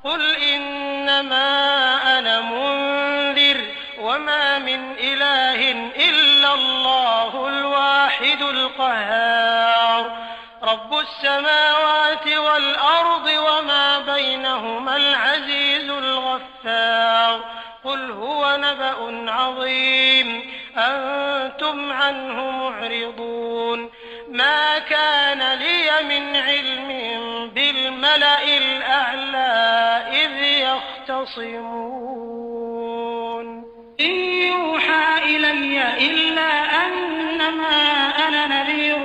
قل إنما أنا منذر وما من إله إلا الله الواحد القهار رب السماوات والأرض وما بينهما العزيز الغفار قل هو نبأ عظيم أنتم عنه معرضون ما كان لي من علم بالملأ الأعلى إذ يختصمون إن يوحى إلي إلا أنما أنا نذير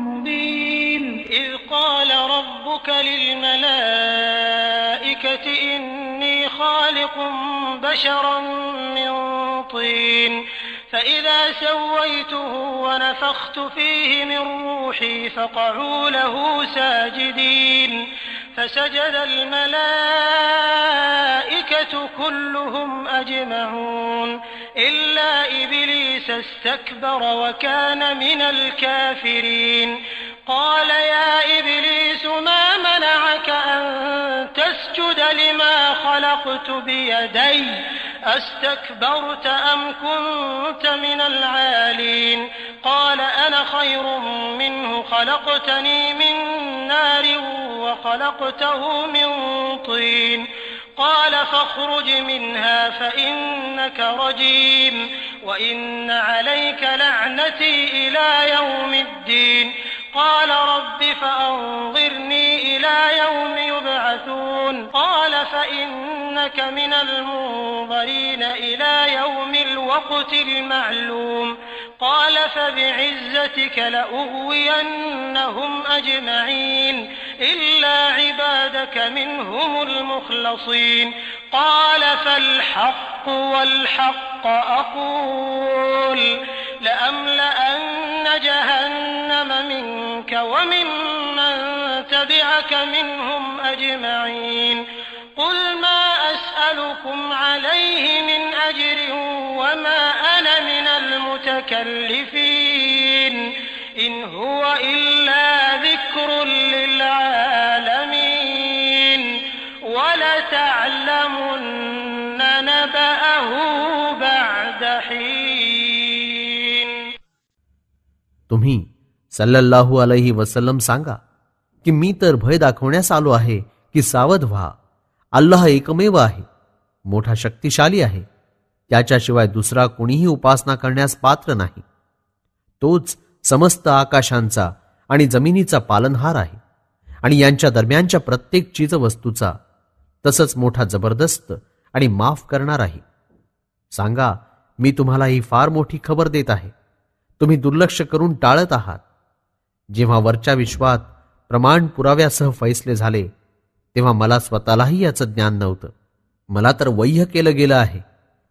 مبين إذ قال ربك للملائكة إني خالق بشرا من طين فإذا سويته ونفخت فيه من روحي فقعوا له ساجدين فسجد الملائكة كلهم أجمعون إلا إبليس استكبر وكان من الكافرين قال يا إبليس ما منعك أن تسجد لما خلقت بيدي أستكبرت أم كنت من العالين قال أنا خير منه خلقتني من نار وخلقته من طين قال فاخرج منها فإنك رجيم وإن عليك لعنتي إلى يوم الدين قال رب فأنظرني إلى يوم يبعثون قال فإنك من المنظرين إلى يوم الوقت المعلوم قال فبعزتك لأغوينهم أجمعين إلا عبادك منهم المخلصين قال فالحق والحق أقول لأملأن جهنم منك وممن تبعك منهم أجمعين قل ما أسألكم عليه من أجر وما أنا من المتكلفين إن هو إلا ذكر للعالمين ولتعلمن نبأه بعد حين. तुम्ही सल्लल्लाहु अलैहि वसल्लम सांगा की मी तर भय दाखवण्यास आलो आहे की सावध व्हा. अल्लाह एकमेव आहे, मोठा शक्तिशाली आहे. त्याच्याशिवाय दुसरा कोणीही उपासना करण्यास पात्र नाही. तोच समस्त आकाशांचा आणि जमिनीचा पालनहार आहे आणि यांच्या दरम्यानच्या प्रत्येक चीजवस्तूचा तसंच मोठा जबरदस्त आणि माफ करणार आहे. सांगा, मी तुम्हाला ही फार मोठी खबर देत आहे. तुम्ही दुर्लक्ष करून टाळत आहात. जेव्हा वरच्या विश्वात प्रमाण पुराव्यासह फैसले झाले तेव्हा मला स्वतःलाही याचं ज्ञान नव्हतं. मला तर वह्य केलं गेलं आहे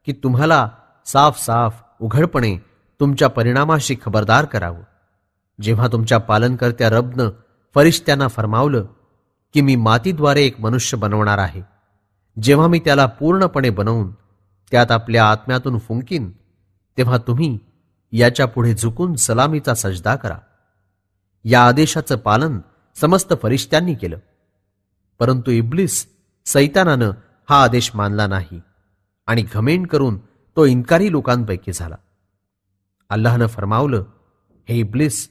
की तुम्हाला साफ साफ उघडपणे तुमच्या परिणामाशी खबरदार करावं. जेव्हा तुमच्या पालनकर्त्या रबनं फरिश्त्यांना फरमावलं की मी मातीद्वारे एक मनुष्य बनवणार आहे, जेव्हा मी त्याला पूर्णपणे बनवून त्यात आपल्या आत्म्यातून फुंकीन, तेव्हा तुम्ही याच्या पुढे झुकून सलामीचा सजदा करा. या आदेशाचं पालन समस्त फरिश्त्यांनी केलं, परंतु इब्लिस सैतानानं हा आदेश मानला नाही आणि घमेंड करून तो इन्कारी लोकांपैकी झाला. अल्लाहनं फरमावलं, हे इब्लिस,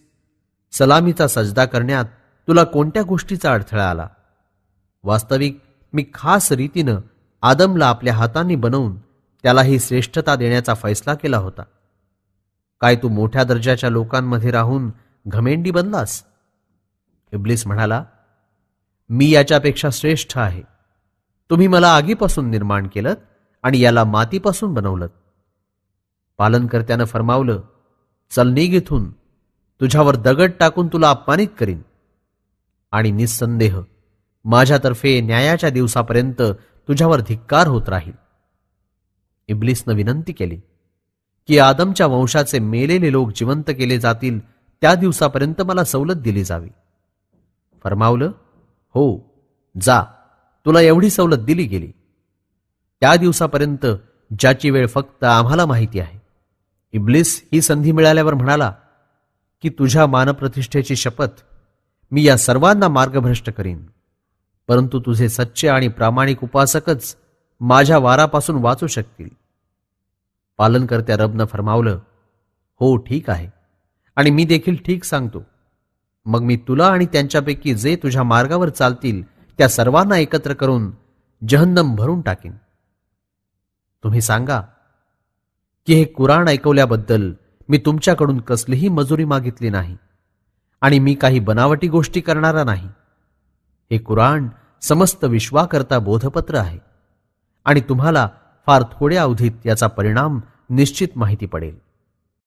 सलामीचा सजदा करण्यात तुला कोणत्या गोष्टीचा अडथळा आला? वास्तविक मी खास रीतीनं आदमला आपल्या हातांनी बनवून त्याला ही श्रेष्ठता देण्याचा फैसला केला होता. काय तू मोठ्या दर्जाच्या लोकांमध्ये राहून घमेंडी बनलास? इब्लिस म्हणाला, मी याच्यापेक्षा श्रेष्ठ आहे. तुम्ही मला आगीपासून निर्माण केलं आणि याला मातीपासून बनवलं. पालनकर्त्यानं फरमावलं, चल निघ इथून, तुझ्यावर दगड टाकून तुला अपमानित करीन आणि निस्संदेह माझ्यातर्फे न्यायाच्या दिवसापर्यंत तुझ्यावर धिक्कार होत राहील. इब्लिसनं विनंती केली की आदमच्या वंशाचे मेलेले लोक जिवंत केले जातील त्या दिवसापर्यंत मला सवलत दिली जावी. फरमावलं, हो जा, तुला एवढी सवलत दिली गेली. त्या दिवसापर्यंत ज्याची वेळ फक्त आम्हाला माहिती आहे. इब्लिस ही संधी मिळाल्यावर म्हणाला की तुझ्या मानप्रतिष्ठेची शपथ, मी या सर्वांना मार्गभ्रष्ट करीन. परंतु तुझे सच्चे आणि प्रामाणिक उपासकच माझ्या वारापासून वाचू शकतील. पालनकर्त्या रबनं फरमावलं, हो ठीक आहे, आणि मी देखील ठीक सांगतो. मग मी तुला आणि त्यांच्यापैकी जे तुझ्या मार्गावर चालतील त्या सर्वांना एकत्र करून जहन्नम भरून टाकीन. तुम्ही सांगा की हे कुराण ऐकवल्याबद्दल मी तुमच्याकडून कसलीही मजुरी मागितली नाही आणि मी काही बनावटी गोष्टी करणारा नाही. हे कुराण समस्त विश्वाकरता बोधपत्र आहे आणि तुम्हाला फार थोड्या अवधीत याचा परिणाम निश्चित माहिती पडेल.